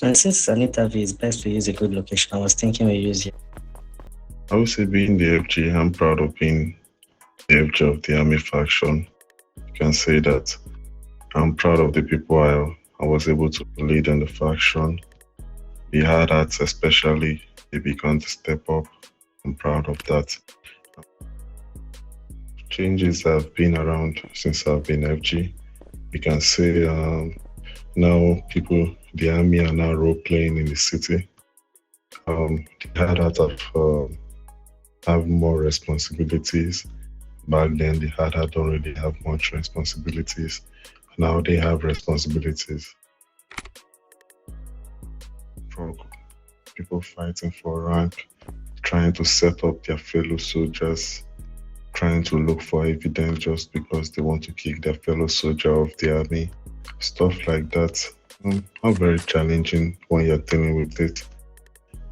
And since an interview is best to use a good location, I was thinking we use here. I would say being the FG, I'm proud of being the FG of the Army faction. You can say that. I'm proud of the people I was able to lead in the faction. The hard hats especially, they began to step up. I'm proud of that. Changes have been around since I've been FG. You can say now people, the army are now role playing in the city. The hard hats have more responsibilities. Back then, the hard hat don't really have much responsibilities. Now they have responsibilities for people fighting for rank, trying to set up their fellow soldiers, trying to look for evidence just because they want to kick their fellow soldier off the army, stuff like that. Are very challenging when you're dealing with it.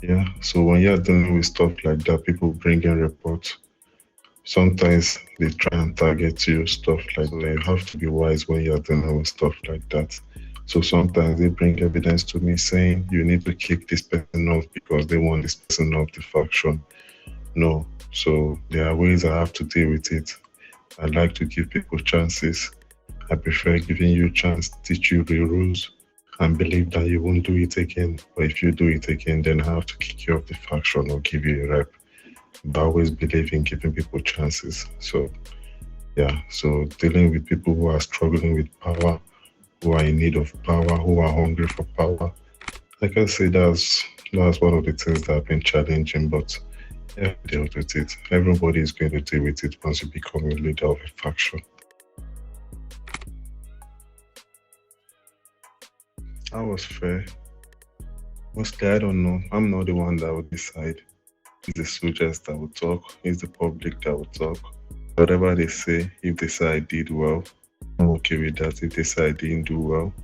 Yeah, so when you're dealing with stuff like that, people bring in reports. Sometimes they try and target you, stuff like that. You have to be wise when you're dealing with stuff like that. So sometimes they bring evidence to me saying you need to kick this person off because they want this person off the faction. No. So there are ways I have to deal with it. I like to give people chances. I prefer giving you a chance, teach you the rules, and believe that you won't do it again. But if you do it again, then I have to kick you off the faction or give you a rep. But I always believe in giving people chances. So yeah, so dealing with people who are struggling with power, who are in need of power, who are hungry for power. Like I say, that's one of the things that have been challenging, but yeah, I dealt with it. Everybody is going to deal with it once you become a leader of a faction. That was fair. Mostly, I don't know. I'm not the one that would decide. It's the soldiers that will talk. It's the public that will talk. Whatever they say, if they say I did well, I'm okay with that. If they say I didn't do well,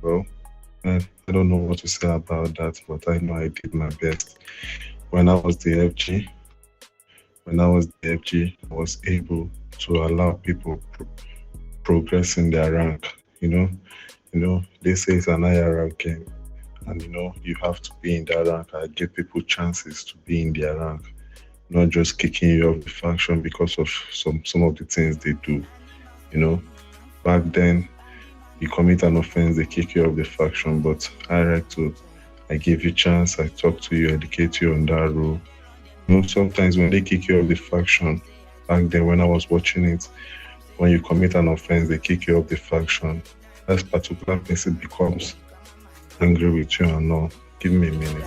well, I don't know what to say about that, but I know I did my best. When I was the FG, I was able to allow people progress in their rank. They say it's an higher rank game, and you have to be in that rank. I give people chances to be in their rank, not just kicking you off the faction because of some of the things they do. You know, back then you commit an offense, they kick you off the faction, but I give you chance, I talk to you, educate you on that rule. Sometimes when they kick you off the faction, back then when I was watching it, when you commit an offense, they kick you off the faction. That particular person becomes angry with you and all. Give me a minute.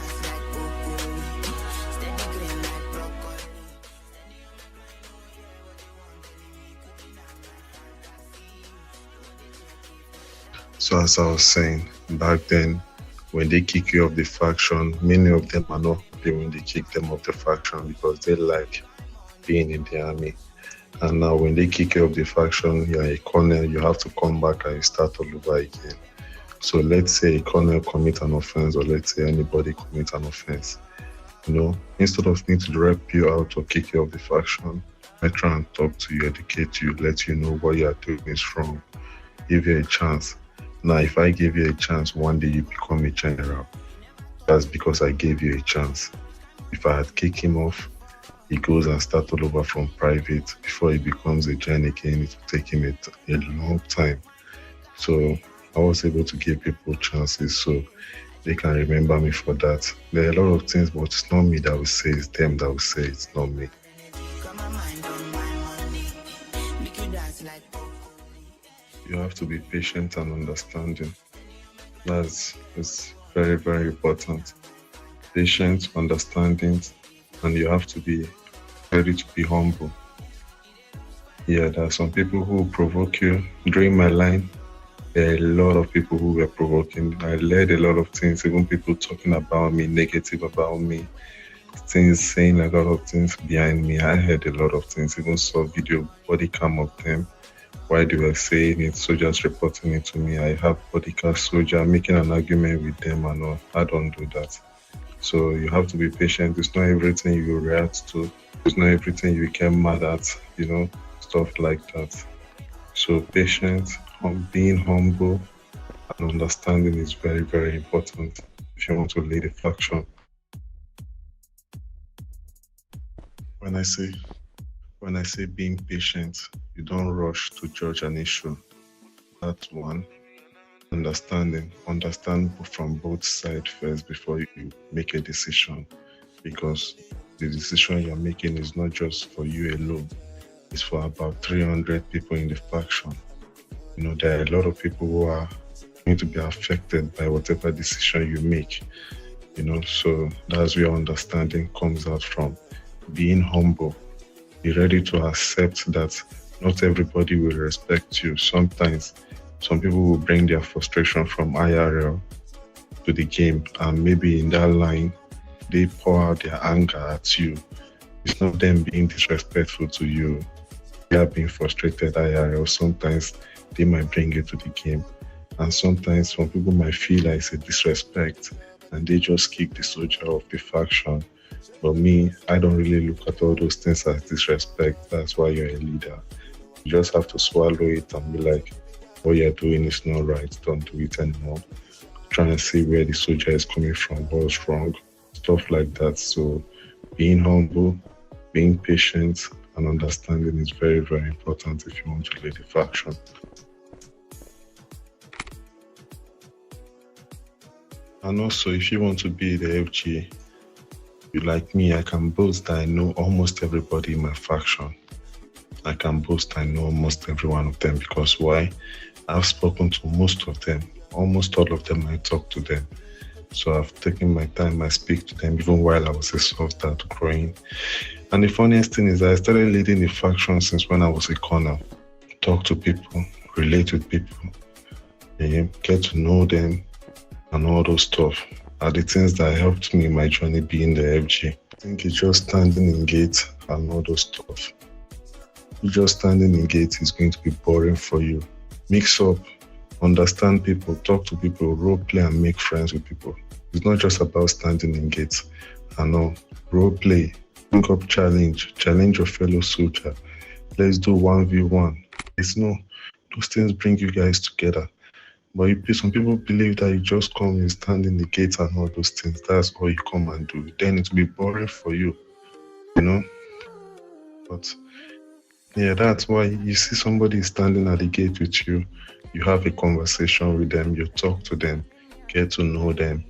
So as I was saying, back then, when they kick you off the faction, many of them are not happy when they kick them off the faction because they like being in the army. And now when they kick you off the faction, you're a colonel, you have to come back and start all over again. So let's say a colonel commit an offense, or let's say anybody commit an offense. Instead of me to rep you out or kick you off the faction, I try and talk to you, educate you, let you know what you are doing is wrong, give you a chance. Now, if I give you a chance, one day you become a general. That's because I gave you a chance. If I had kicked him off, he goes and starts all over from private. Before he becomes a gen again, it will take him a long time. So I was able to give people chances so they can remember me for that. There are a lot of things, but it's not me that will say, it's them that will say, it's not me. You have to be patient and understanding. It's very, very important. Patient, understanding, and you have to be ready to be humble. Yeah, there are some people who provoke you. During my line, there are a lot of people who were provoking. I learned a lot of things, even people talking about me, negative about me, things, saying a lot of things behind me. I heard a lot of things, even saw video body cam of them while they were saying it, soldiers reporting it to me. I have body cam soldier making an argument with them and all. I don't do that. So you have to be patient. It's not everything you react to. It's not everything you get mad at, stuff like that. So patience, being humble and understanding is very, very important. if you want to lead a faction. When I say being patient, you don't rush to judge an issue. That's one. Understand from both sides first before you make a decision, because the decision you're making is not just for you alone. It's for about 300 people in the faction. There are a lot of people who are going to be affected by whatever decision you make. So that's where understanding comes out from. Being humble, be ready to accept that not everybody will respect you. Sometimes some people will bring their frustration from IRL to the game, and maybe in that line they pour out their anger at you. It's not them being disrespectful to you, they are being frustrated IRL. Sometimes they might bring it to the game, and sometimes some people might feel like it's a disrespect and they just kick the soldier of the faction. But me, I don't really look at all those things as disrespect. That's why you're a leader. You just have to swallow it and be like, what you're doing is not right, don't do it anymore. Try and see where the soldier is coming from, what's wrong, stuff like that. So being humble, being patient, and understanding is very, very important if you want to lead a faction. And also, if you want to be the FG, you like me, I can boast that I know almost everybody in my faction. I can boast I know almost every one of them, because why? I've spoken to most of them. Almost all of them, I talk to them. So I've taken my time, I speak to them even while I was a soft start growing. And the funniest thing is I started leading the faction since when I was a corner. Talk to people, relate with people, get to know them, and all those stuff are the things that helped me in my journey being the FG. I think it's just standing in gate and all those stuff. Just standing in gate is going to be boring for you. Mix up, understand people, talk to people, role play and make friends with people. It's not just about standing in gates. Role play, think up challenge your fellow soldier. Let's do 1v1. Those things bring you guys together. But some people believe that you just come and stand in the gate and all those things. That's all you come and do. Then it will be boring for you, But yeah, that's why you see somebody standing at the gate with you. You have a conversation with them. You talk to them, get to know them.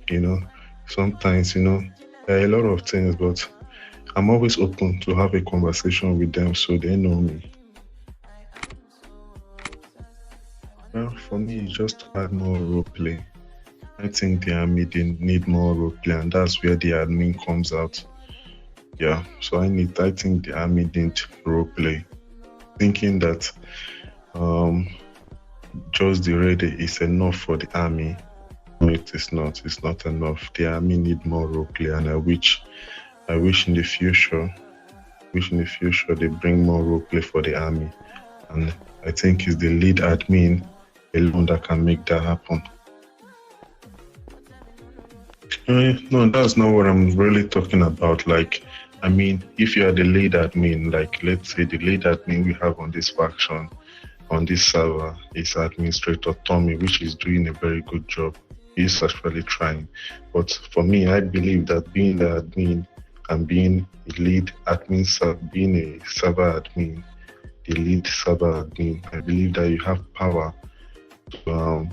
Sometimes there are a lot of things, but I'm always open to have a conversation with them so they know me. Well, for me, it's just to add more role play. I think the army need more role play, and that's where the admin comes out. Yeah, so I think the army need role play. Thinking that just the raid is enough for the army. No, it is not. It's not enough. The army need more role play, and I wish in the future they bring more role play for the army. And I think it's the lead admin alone that can make that happen. No, that's not what I'm really talking about. If you are the lead admin, let's say the lead admin we have on this faction, on this server, is Administrator Tommy, which is doing a very good job. He's actually trying. But for me, I believe that being the admin and being a lead admin, being a server admin, the lead server admin, I believe that you have power to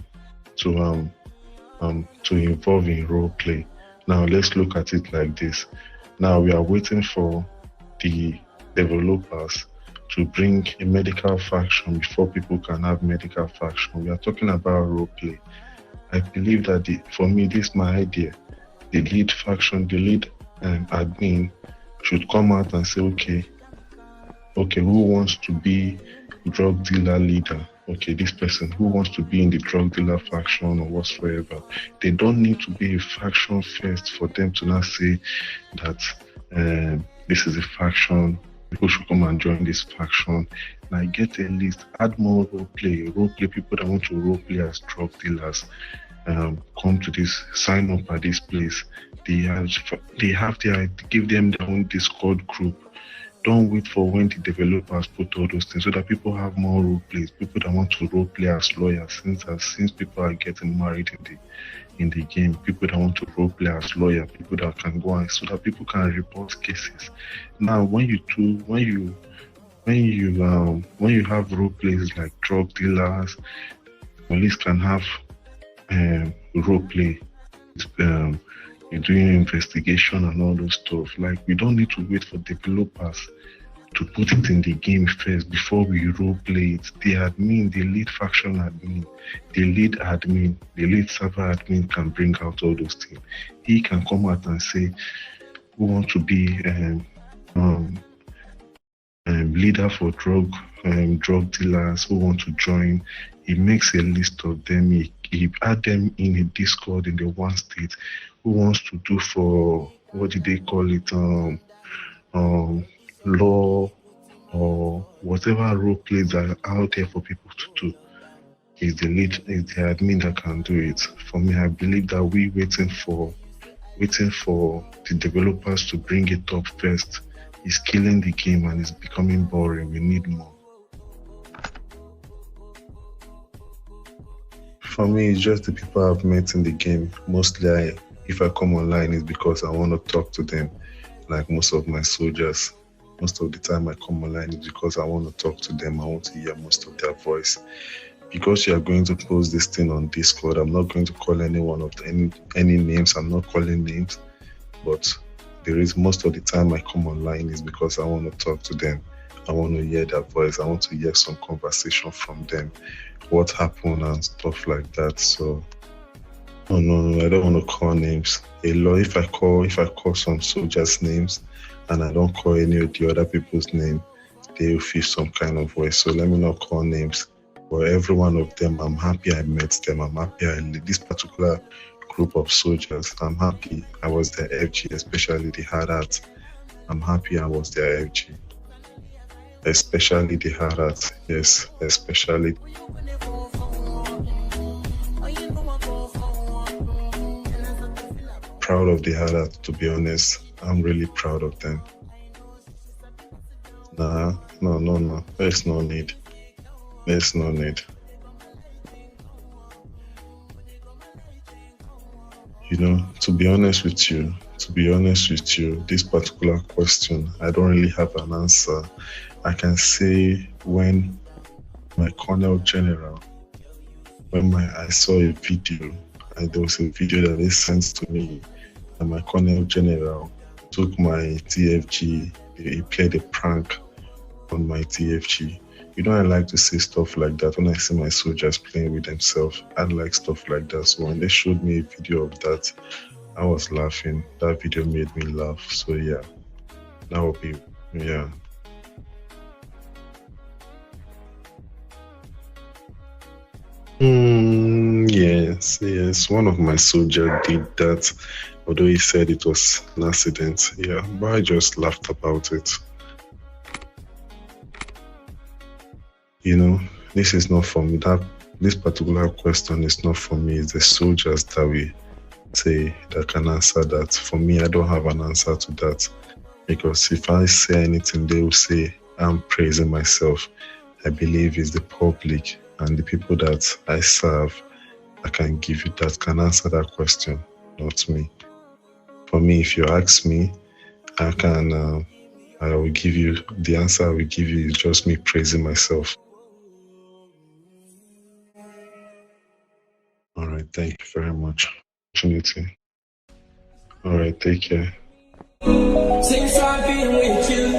involve in role play. Now let's look at it like this. Now we are waiting for the developers to bring a medical faction before people can have medical faction. We are talking about role play. I believe that for me, this is my idea. The lead faction, the lead admin should come out and say, okay, who wants to be drug dealer leader? Okay, this person who wants to be in the drug dealer faction or whatsoever. They don't need to be a faction first for them to not say that this is a faction, people should come and join this faction. Now get a list, add more role play people that want to role play as drug dealers. Come to this, sign up at this place. They give them their own Discord group. Don't wait for when the developers put all those things so that people have more role plays. People that want to role play as lawyers, since people are getting married in the game, people that want to role play as lawyer, people that can go and so that people can report cases. Now, when you have role plays like drug dealers, police can have role play. You're doing investigation and all those stuff. Like, we don't need to wait for developers to put it in the game first before we role play it. The admin, the lead faction admin, the lead server admin can bring out all those things. He can come out and say, we want to be leader for drug dealers who want to join. He makes a list of them. He add them in a Discord in the OneState. Who wants to do for, what did they call it? Law or whatever role plays are out there for people to do. Is the admin that can do it. For me, I believe that we waiting for the developers to bring it up first is killing the game and it's becoming boring. We need more. For me, it's just the people I've met in the game. Mostly, if I come online, it's because I want to talk to them. Like most of my soldiers, most of the time I come online is because I want to talk to them. I want to hear most of their voice. Because you are going to post this thing on Discord, I'm not going to call any names. I'm not calling names, but there is most of the time I come online is because I want to talk to them. I want to hear their voice. I want to hear some conversation from them, what happened and stuff like that. So, no, I don't want to call names. If I call some soldiers' names and I don't call any of the other people's name, they will feel some kind of way. So let me not call names. But every one of them, I'm happy I met them. I'm happy this particular group of soldiers, I'm happy I was their FG, especially the Harat. I'm happy I was their FG. Especially the Harat, yes, especially. Proud of the Harat, to be honest. I'm really proud of them. No. There's no need. You know, to be honest with you, this particular question, I don't really have an answer. I can say when my Colonel General, I saw a video, and there was a video that they sent to me, and my Colonel General took my TFG, he played a prank on my TFG. You know, I like to say stuff like that. When I see my soldiers playing with themselves, I like stuff like that. So when they showed me a video of that, I was laughing. That video made me laugh. So yeah, that would be, yeah. Yes. One of my soldiers did that, although he said it was an accident. Yeah, but I just laughed about it. You know, this is not for me. This particular question is not for me. It's the soldiers that we say that can answer that. For me, I don't have an answer to that. Because if I say anything, they will say I'm praising myself. I believe it's the public and the people that I serve that can give you that, can answer that question, not me. For me, if you ask me, I will give you the answer. I will give you is just me praising myself. All right, thank you very much. Opportunity. All right, take care. Since I've been with you,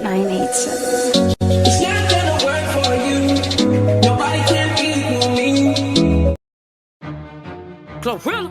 987. it's not gonna work for you. Nobody can equal me. Glorilla.